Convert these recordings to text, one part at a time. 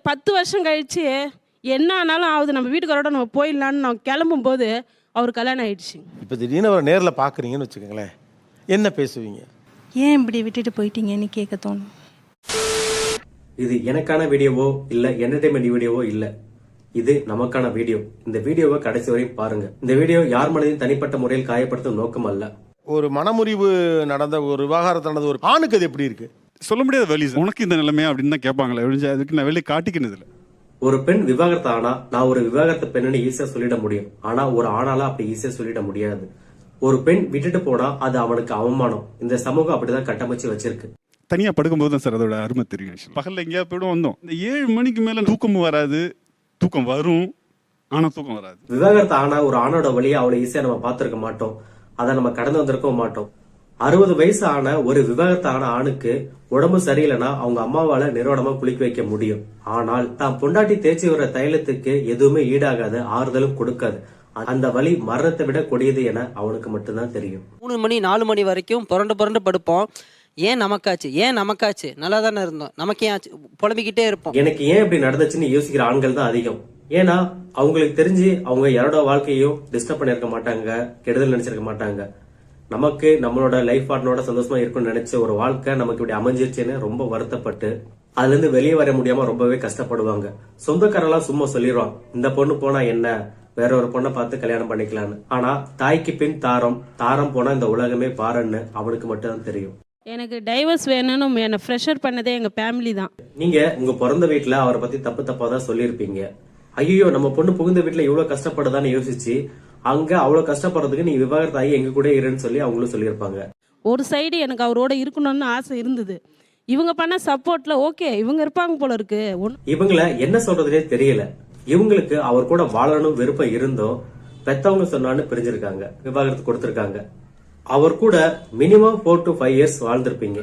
10 வருஷம் கழிச்சு என்ன ஆனாலும் ஆகுது, நம்ம வீட்டுக்காரோட நம்ம போயிடலான்னு நான் கிளம்பும்போது அவர் கல்யாணம் ஆயிடுச்சு. இப்போ திடீர்னு அவரை நேரில் பார்க்குறீங்கன்னு வச்சுக்கோங்களேன், என்ன பேசுவீங்க? ஏன் இப்படி விட்டுட்டு போயிட்டீங்கன்னு கேட்க தோணும். இது எனக்கான வீடியோவோ இல்ல என்டர்டைன்மெண்ட் வீடியோவோ இல்ல, இது நமக்கான வீடியோ. இந்த வீடியோவை கடைசி வரை பாருங்க. இந்த வீடியோ யார் மனதையும் தனிப்பட்ட முறையில் காயப்படுத்தும் நோக்கம் அல்ல. ஒரு மனமுறிவு நடந்த ஒரு விவாகரத்து நடந்த ஒரு ஆணுக்கு அது எப்படி இருக்கு? சொல்ல முடியாத வழி. உனக்கு இந்த நிலைமையா அப்படின்னு தான் கேட்பாங்களே, அதுக்கு நான் வெளியே காட்டிக்கினது இல்லை. ஒரு பெண் விவாகரத்து ஆனா நான் ஒரு விவாகரத்து பெண்ணுன்னு ஈஸியா சொல்லிட முடியும். ஆனா ஒரு ஆணால அப்படி ஈஸியா சொல்லிட முடியாது. ஒரு பெண் விட்டுட்டு போனா அது அவனுக்கு அவமானம். இந்த சமூகம் அப்படிதான் கட்டமைச்சு வச்சிருக்கு. தனியா படுக்கும்போது தான் சார் அதோட அருமை தெரியும். பகல்ல எங்கேயா போய்டும் வந்தோம், இந்த 7 மணிக்கு மேல தூக்கமும் வராது. தூக்கம் வரும், ஆனா தூக்கம் வராது. விவாகரத்து ஆனா ஒரு ஆணோட வழியை அவ்வளவு ஈஸியா நம்ம பார்த்திருக்க மாட்டோம். அதை நம்ம கடந்து வந்திருக்கவும் மாட்டோம். 60 வயசு ஆன ஒரு விவாகரத்து ஆன ஆணுக்கு உடம்பு சரியில்லைன்னா அவங்க அம்மாவால நிறுவனமா குளிக்க வைக்க முடியும். ஆனால் தான் பொண்டாட்டி தேய்ச்சி வர தைலத்துக்கு எதுவுமே ஈடாகாது, ஆறுதலும் கொடுக்காது. அந்த வலி மரணத்தை விட கொடியது என அவனுக்கு மட்டும்தான் தெரியும். 3 மணி 4 மணி வரைக்கும் புரண்டு படுப்போம். ஏன் நமக்காச்சு நல்லா தானே இருந்தோம், நமக்கு ஏன் புலம்பிக்கிட்டே இருப்போம். எனக்கு ஏன் இப்படி நடந்துச்சுன்னு யோசிக்கிற ஆண்கள் தான் அதிகம். ஏன்னா அவங்களுக்கு தெரிஞ்சு அவங்க யாரோட வாழ்க்கையும் டிஸ்டர்ப் பண்ணிருக்க மாட்டாங்க, கெடுதல் நினைச்சிருக்க மாட்டாங்க. நமக்கு நம்மளோட லைஃப் பார்ட்னரோட சந்தோஷமா இருக்கும்னு நினைச்ச ஒரு வாழ்க்கை நமக்கு இப்படி அமைஞ்சிருச்சுன்னு ரொம்ப வருத்தப்பட்டு அதுல இருந்து வெளியே வர முடியாம ரொம்பவே கஷ்டப்படுவாங்க. சொந்தக்காரெல்லாம் சும்மா சொல்லிடுவான், இந்த பொண்ணு போனா என்ன, வேற ஒரு பொண்ணை பார்த்து கல்யாணம் பண்ணிக்கலான்னு. ஆனா தாய்க்கு பின் தாரம் போனா இந்த உலகமே பாருன்னு அவனுக்கு மட்டும் தான் தெரியும். எனக்கு டைவர்ஸ் வேணும்னு என்னை ப்ரெஷர் பண்ணதே எங்கள் ஃபேமிலி தான். நீங்க உங்க பிறந்த வீட்டுல அவரை பத்தி தப்பா தான் சொல்லியிருப்பீங்க. ஐயோ நம்ம பொண்ணு புகுந்த வீட்டுல இவ்வளவு கஷ்டப்படுதான்னு யோசிச்சு அங்க அவ்வளவு கஷ்டப்படுறதுக்கு நீ விவாகரத்து ஆகி எங்க கூட இருன்னு சொல்லி அவங்களும் சொல்லியிருப்பாங்க. ஒரு சைடு எனக்கு அவரோட இருக்கணும்னு ஆசை இருந்தது. இவங்க பண்ண சப்போர்ட்ல ஓகே இவங்க இருப்பாங்க போல இருக்கு. இவங்களை என்ன சொல்றதுனே தெரியல. இவங்களுக்கு அவர் கூட வாழணும் விருப்பம் இருந்தோம், பெத்தவங்க சொன்னான்னு பிரிஞ்சிருக்காங்க, விவாகரத்து கொடுத்திருக்காங்க. அவர் கூட மினிமம் 4 to 5 years வாழ்ந்திருப்பீங்க.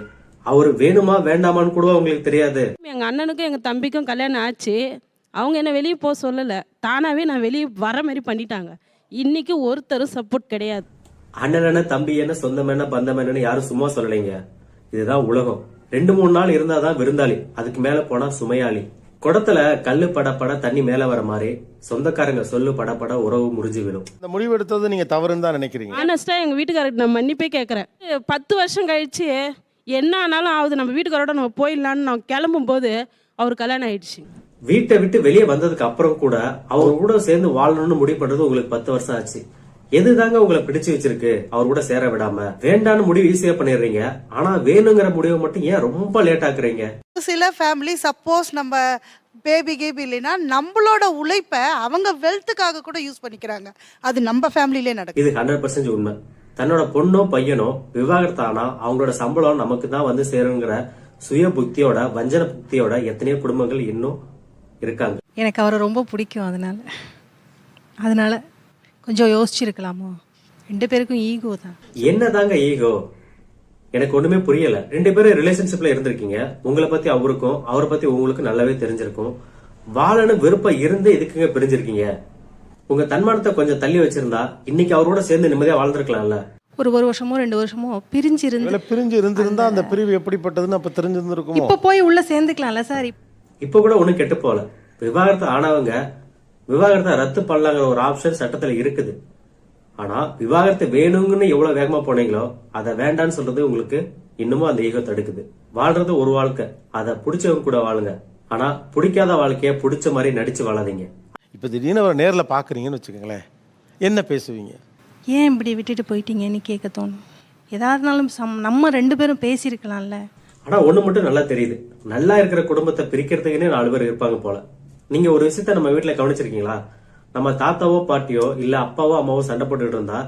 அவர் வேணுமா வேண்டாமான்னு கூட உங்களுக்கு தெரியாது. எங்க அண்ணனுக்கும் எங்க தம்பிக்கும் கல்யாணம் ஆச்சு. அவங்க என்ன வெளியே போக சொல்லல, தானாவே நான் வெளியே வர மாதிரி பண்ணிட்டாங்க. இன்னைக்கு ஒருத்தரும் சப்போர்ட் கிடையாது. அண்ணன் என்ன தம்பி என்ன சொந்தம் என்ன பந்தம் என்னன்னு யாரும் சும்மா சொல்லலைங்க. இதுதான் உலகம். 2-3 நாள் இருந்தாதான் விருந்தாளி, அதுக்கு மேல போனா சுமையாளி. குடத்துல கல்லு படப்பட தண்ணி மேல வர மாதிரி சொந்தக்காரங்க சொல்லு படப்பட உறவு முறிஞ்சு விடும். இந்த முடிவு எடுத்தது நீங்க தவறுன்னு தான் நினைக்கிறீங்க? ஆனஸ்டா எங்க வீட்டுக்காரருக்கு நான் மன்னிப்பே கேட்கறேன். 10 வருஷம் கழிச்சு என்ன ஆனாலும் ஆகுது, நம்ம வீட்டுக்காரோட நம்ம போயிடலான்னு நான் கிளம்பும்போது அவர் கல்யாணம் ஆயிடுச்சு. வீட்டை விட்டு வெளியே வந்ததுக்கு அப்புறம் கூட அவர் கூட சேர்ந்து வாழணும்னு முடிவு பண்றது உங்களுக்கு 10 வருஷம் ஆச்சு. எதுதாங்க உங்களை பிடிச்சு வச்சிருக்கு அவர் கூட சேர விடாம? வேண்டான்னு முடிவு ஈஸியா பண்ணிடுறீங்க, ஆனா வேணுங்கிற முடிவை மட்டும் ஏன் ரொம்ப லேட் ஆக்குறீங்க? சில ஃபேமிலி சப்போஸ் நம்ம பேபி இல்லைன்னா நம்மளோட உழைப்பை அவங்க வெல்த்துக்காக கூட யூஸ் பண்ணிக்கிறாங்க. அது நம்ம ஃபேமிலிலே நடக்குது. இது 100% உண்மை. தன்னோட பொண்ணோ பையனோ விவாகரத்து ஆனா அவங்களோட சம்பளம் நமக்கு தான் வந்து சேருங்கிற சுய புத்தியோட வஞ்சன புத்தியோட எத்தனையோ குடும்பங்கள் இன்னும் இருக்காங்க. எனக்கு அவரை ரொம்ப பிடிக்கும், அதனால கொஞ்சம் யோசிச்சிருக்கலாமோ. 2 பேருக்கும் ஈகோ தான். என்னதாங்க ஈகோ? எனக்கு ஒண்ணுமே புரியல. 2 பேரும் ரிலேஷன்ஷிப்ல இருந்திருக்கீங்க. உங்களை பத்தி அவருக்கும் அவரை பத்தி உங்களுக்கு நல்லாவே தெரிஞ்சிருக்கும். வாழணும் விருப்பம் இருந்து எதுக்குங்க பிரிஞ்சிருக்கீங்க? உங்க தன்மானத்தை கொஞ்சம் தள்ளி வச்சிருந்தா இன்னைக்கு அவரோட சேர்ந்து நிம்மதியா வாழ்ந்திருக்கலாம்ல. ஒரு வருஷமோ 2 வருஷமோ பிரிஞ்சு இருந்திருந்தா அந்த பிரிவு எப்படிப்பட்டதுன்னு அப்ப தெரிஞ்சிருந்திருக்கும். இப்ப போய் உள்ள சேர்ந்துக்கலாம்ல சார். இப்ப கூட ஒண்ணும் கெட்டு போல. விவாகரத்து ஆனவங்க விவாகரத்தை ரத்து பண்ணலாங்கிற ஒரு ஆப்ஷன் சட்டத்துல இருக்குது. ஆனா விவாகரத்து வேணுங்கன்னு எவ்வளவு வேகமா போனீங்களோ அதை வேண்டான்னு சொல்றது உங்களுக்கு இன்னமும் அந்த ஈகோ தடுக்குது. வாழ்றது ஒரு வாழ்க்கை, அதை பிடிச்சவங்க கூட வாழுங்க. ஆனா பிடிக்காத வாழ்க்கைய பிடிச்ச மாதிரி நடிச்சு வாழாதீங்க. இப்ப திடீர்னு அவரை நேர்ல பாக்குறீங்கன்னு வச்சுக்கோங்களேன், என்ன பேசுவீங்க? ஏன் இப்படி விட்டுட்டு போயிட்டீங்கன்னு கேட்க தோணும். எதாருனாலும் நம்ம 2 பேரும் பேசியிருக்கலாம்ல. ஆனா ஒண்ணு மட்டும் நல்லா தெரியுது, நல்லா இருக்கிற குடும்பத்தை பிரிக்கிறதுக்குன்னே 4 பேர் இருப்பாங்க போல. நீங்க ஒரு விஷயத்த நம்ம வீட்டுல கவனிச்சிருக்கீங்களா? நம்ம தாத்தாவோ பாட்டியோ இல்ல அப்பாவோ அம்மாவோ சண்டை போட்டுட்டு இருந்தா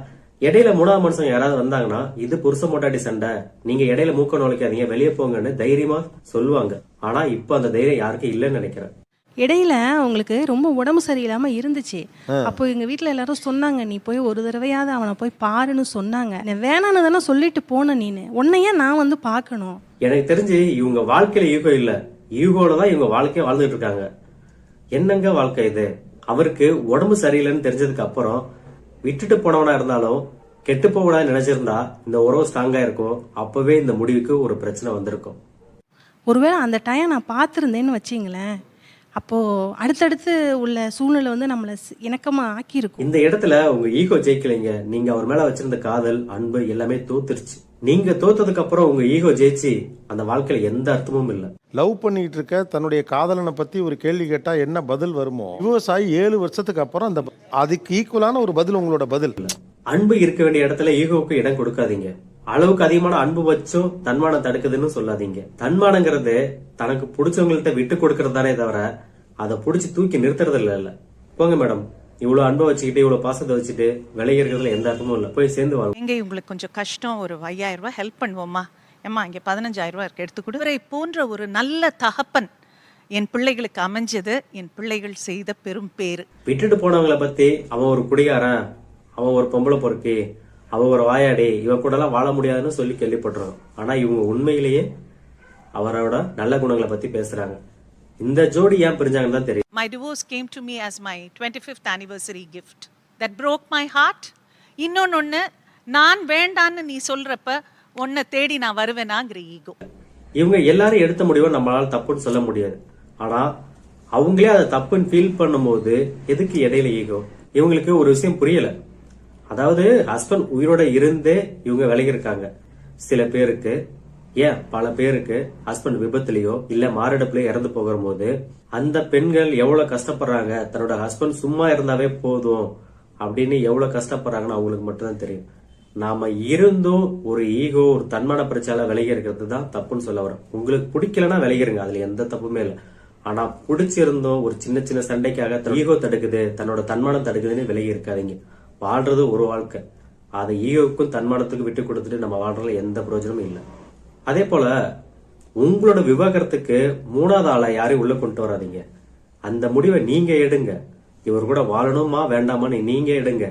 இடையில 3ஆவது மனுஷன் யாராவது வந்தாங்கன்னா இது புருஷ மொட்டாட்டி சண்டை, நீங்க இடையில மூக்க நுழைக்காதீங்க, வெளியே போங்கன்னு தைரியமா சொல்லுவாங்க. ஆனா இப்ப அந்த தைரியம் யாருக்கும் இல்லைன்னு நினைக்கிறேன். இடையில அவங்களுக்கு ரொம்ப உடம்பு சரியில்லாம இருந்துச்சு. அப்போ எங்க வீட்டுல எல்லாரும் சொன்னாங்க, நீ போய் ஒரு தடவையாவது அவனை போய் பாருன்னு சொன்னாங்க. வேணான்னு தானே சொல்லிட்டு போன, நீனு உன்னையே நான் வந்து பாக்கணும். எனக்கு தெரிஞ்சு இவங்க வாழ்க்கையில ஈகோ இல்ல, ஈகோல தான் இவங்க வாழ்க்கைய வாழ்ந்துட்டு இருக்காங்க. என்னங்க வாழ்க்கை இது? அவருக்கு உடம்பு சரியில்லைன்னு தெரிஞ்சதுக்கு அப்புறம் விட்டுட்டு போனவனா இருந்தாலும் கெட்டு போகக்கூடாதுன்னு நினைச்சிருந்தா இந்த உறவு ஸ்ட்ராங்கா இருக்கும். அப்பவே இந்த முடிவுக்கு ஒரு பிரச்சனை வந்திருக்கும். ஒருவேளை அந்த டைம் நான் பார்த்துருந்தேன்னு வச்சிங்களேன், அப்போது அடுத்தடுத்து உள்ள சூழ்நிலை வந்து நம்மளை இணக்கமாக ஆக்கியிருக்கும். இந்த இடத்துல உங்க ஈகோ ஜெயிக்கலைங்க. நீங்க அவர் மேல வச்சிருந்த காதல், அன்பு எல்லாமே தோத்துருச்சு. நீங்க தோத்ததுக்கு அப்புறம் உங்க ஈகோ ஜெயிச்சு அந்த வாழ்க்கையில எந்த அர்த்தமும் இல்ல. லவ் பண்ணிட்டு இருக்க தன்னுடைய காதலனை பத்தி ஒரு கேள்வி கேட்டா என்ன பதில் வருமோ, விவசாயி 7 வருஷத்துக்கு அப்புறம் அந்த அதுக்கு ஈக்குவலான ஒரு பதில் உங்களோட பதில். அன்பு இருக்க வேண்டிய இடத்துல ஈகோவுக்கு இடம் கொடுக்காதீங்க. அளவுக்கு அதிகமான அன்பு வச்சும் தன்மானம் தடுக்குதுன்னு சொல்லாதீங்க. தன்மானங்கிறது தனக்கு பிடிச்சவங்கள்ட்ட விட்டு கொடுக்கறது தானே தவிர அதை பிடிச்சி தூக்கி நிறுத்துறது இல்ல. போங்க மேடம், இவ்வளவு அன்பை வச்சுக்கிட்டு இவ்வளவு பாசத்தை வச்சுட்டு விலகி இருக்கிறதுல எந்த அர்த்தமும் இல்ல. போய் சேர்ந்து வாங்க. எங்க உங்களுக்கு கொஞ்சம் கஷ்டம், ஒரு 5000 ரூபாய் ஹெல்ப் பண்ணுவோமா? ஏம்மா இங்க 15000 ரூபாய் இருக்கு, எடுத்து கொடு. இவரை போன்ற ஒரு நல்ல தகப்பன் என் பிள்ளைகளுக்கு அமைஞ்சது என் பிள்ளைகள் செய்த பெரும் பேரு. விட்டுட்டு போனவங்களை பத்தி அவன் ஒரு குடிகாரன், அவன் ஒரு பொம்பளை பொறுக்கி, அவ ஒரு வாயாடி, இவ கூட எல்லாம் வாழ முடியாதுன்னு சொல்லி கேள்விப்படுறோம். ஆனா இவங்க உண்மையிலேயே அவரோட நல்ல குணங்களை பத்தி பேசுறாங்க. இந்த ஜோடி ஏன் பிரிஞ்சாங்கன்னு தான் தெரியும். My divorce came to me as my 25th anniversary gift. That broke my heart. இன்னொன்னு, நான் வேண்டான்னு நீ சொல்றப்ப உன்னை தேடி நான் வருவேனாங்கிற ஈகோ. இவங்க எல்லாரும் எடுத்த முடிவை நம்மளால தப்புன்னு சொல்ல முடியாது. ஆனா அவங்களே அதை தப்புன்னு ஃபீல் பண்ணும்போது எதுக்கு இடையில ஈகோ? இவங்களுக்கு ஒரு விஷயம் புரியல. அதாவது ஹஸ்பண்ட் உயிரோட இருந்தே இவங்க விலகி இருக்காங்க. சில பேருக்கு, ஏன் பல பேருக்கு ஹஸ்பண்ட் விபத்துலயோ இல்ல மாரடைப்புலயோ இறந்து போகிற போது அந்த பெண்கள் எவ்வளவு கஷ்டப்படுறாங்க, தன்னோட ஹஸ்பண்ட் சும்மா இருந்தாவே போதும் அப்படின்னு எவ்வளவு கஷ்டப்படுறாங்கன்னு அவங்களுக்கு மட்டும்தான் தெரியும். நாம இருந்தும் ஒரு ஈகோ, ஒரு தன்மான பிரச்சனை விலகி இருக்கிறது தான் தப்புன்னு சொல்ல வரோம். உங்களுக்கு பிடிக்கலன்னா விலகிருங்க, அதுல எந்த தப்புமே இல்லை. ஆனா பிடிச்சிருந்தோம் ஒரு சின்ன சின்ன சண்டைக்காக ஈகோ தடுக்குது, தன்னோட தன்மானம் தடுக்குதுன்னு விலகி இருக்காதீங்க. வாழ்றது ஒரு வாழ்க்கை, அதை ஈகோவுக்கும் தன்மானத்துக்கும் விட்டு கொடுத்துட்டு நம்ம வாழ்றதுல எந்த பிரயோஜனமும் இல்லை. அதே போல உங்களோட விவாகரத்துக்கு 3வது ஆளை யாரையும் உள்ள கொண்டு வராதீங்க. அந்த முடிவை நீங்க எடுங்க. இவர் கூட வாழணுமா வேண்டாமான்னு நீங்க எடுங்க.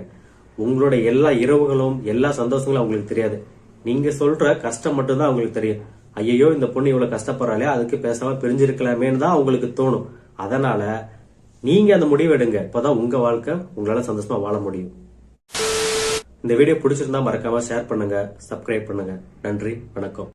உங்களோட எல்லா இரவுகளும் எல்லா சந்தோஷங்களும் அவங்களுக்கு தெரியாது. நீங்க சொல்ற கஷ்டம் மட்டும்தான் அவங்களுக்கு தெரியும். ஐயோ இந்த பொண்ணு இவ்வளவு கஷ்டப்படுறாளே, அதுக்கு பேசாம பிரிஞ்சிருக்கலாமேன்னு தான் அவங்களுக்கு தோணும். அதனால நீங்க அந்த முடிவு எடுங்க. இப்பதான் உங்க வாழ்க்கை உங்களால சந்தோஷமா வாழ முடியும். இந்த வீடியோ பிடிச்சிருந்தா மறக்காம ஷேர் பண்ணுங்க, சப்ஸ்கிரைப் பண்ணுங்க. நன்றி, வணக்கம்.